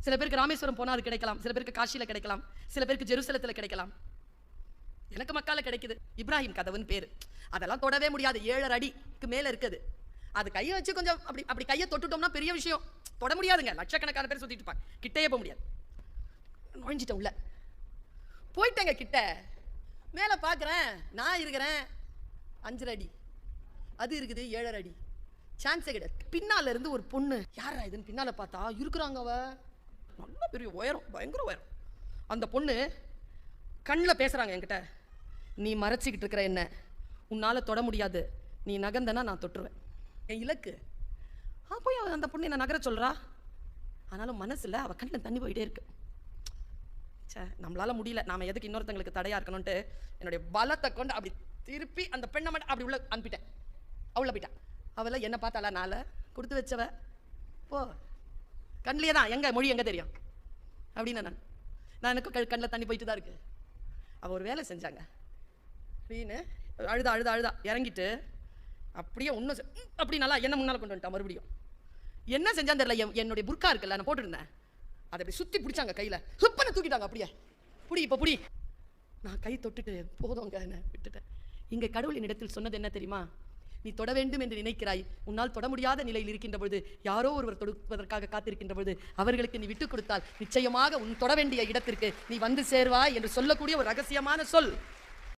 சில பேருக்கு ராமேஸ்வரம் போனால் அது கிடைக்கலாம், சில பேருக்கு காசியில் கிடைக்கலாம், சில பேருக்கு ஜெருசலத்தில் கிடைக்கலாம். எனக்கு மக்கால கிடைக்குது. இப்ராஹிம் கதவுன்னு பேரு. அதெல்லாம் தொடவே முடியாது, 7 அடிக்கு மேல இருக்குது. அது கையை வச்சு கொஞ்சம் அப்படி அப்படி கையை தொட்டுட்டோம்னா பெரிய விஷயம். தொட முடியாதுங்க, லட்சக்கணக்கான பேர் சுத்திட்டு இருப்பாங்க. கிட்டையே போக முடியாது. நுழைஞ்சிட்டேன் உள்ள, போயிட்டேங்க கிட்ட. மேலே பார்க்குறேன், நான் இருக்கிறேன் 5 அடி, அது இருக்குது 7 அடி. சான்ஸே கிடையாது. பின்னால இருந்து ஒரு பொண்ணு, யாரா இதுன்னு பின்னால பார்த்தா இருக்கிறாங்க. அவ நல்ல பெரிய உயரம், பயங்கர உயரம். அந்த பொண்ணு கண்ணில் பேசுறாங்க என்கிட்ட. நீ மறைச்சிக்கிட்டு இருக்கிற என்ன, உன்னால தொட முடியாது, நீ நகர்ந்தனா நான் தொட்டுருவேன். என் இலக்கு. போய் அந்த பொண்ணு என்ன நகர சொல்றா. ஆனாலும் மனசுல அவ கண்ணில் தண்ணி போயிட்டே இருக்கு. நம்மளால முடியல, நாம எதுக்கு இன்னொருத்தங்களுக்கு தடையா இருக்கணும்ட்டு என்னுடைய பலத்தை கொண்டு அப்படி திருப்பி அந்த பெண்ணை மட்டும் அப்படி உள்ள அனுப்பிட்டேன். அவள போயிட்டான். அவளை என்ன பார்த்தாளா, நாளை கொடுத்து வச்சவ போ, கண்ணிலே தான், எங்க மொழி எங்க தெரியும் அப்படின்னு நான் எனக்கு கண்ணில் தண்ணி போயிட்டு தான் இருக்கு. அவள் ஒரு வேலை செஞ்சாங்க அப்படின்னு அழுதா இறங்கிட்டு அப்படியே ஒன்றும் அப்படி நல்லா என்ன முன்னால் கொண்டு வந்துட்டான். மறுபடியும் என்ன செஞ்சான்னு தெரியல. என்னுடைய புர்கா இருக்குல்ல, நான் போட்டுருந்தேன், அதை அப்படி சுற்றி பிடிச்சாங்க கையில், ஹிப்பனை தூக்கிட்டாங்க. அப்படியே புடி. நான் கை தொட்டுட்டு போதுங்க என்ன விட்டுட்டேன். இங்கே கடவுளின் இடத்தில் சொன்னது என்ன தெரியுமா? நீ தொட வேண்டும் என்று நினைக்கிறாய், உன்னால் தொட முடியாத நிலையில் இருக்கின்ற பொழுது, யாரோ ஒருவர் தொடுப்பதற்காக காத்திருக்கின்ற பொழுது, அவர்களுக்கு நீ விட்டுக் கொடுத்தால் நிச்சயமாக உன் தொட வேண்டிய இடத்திற்கு நீ வந்து சேர்வாய் என்று சொல்லக்கூடிய ஒரு ரகசியமான சொல்.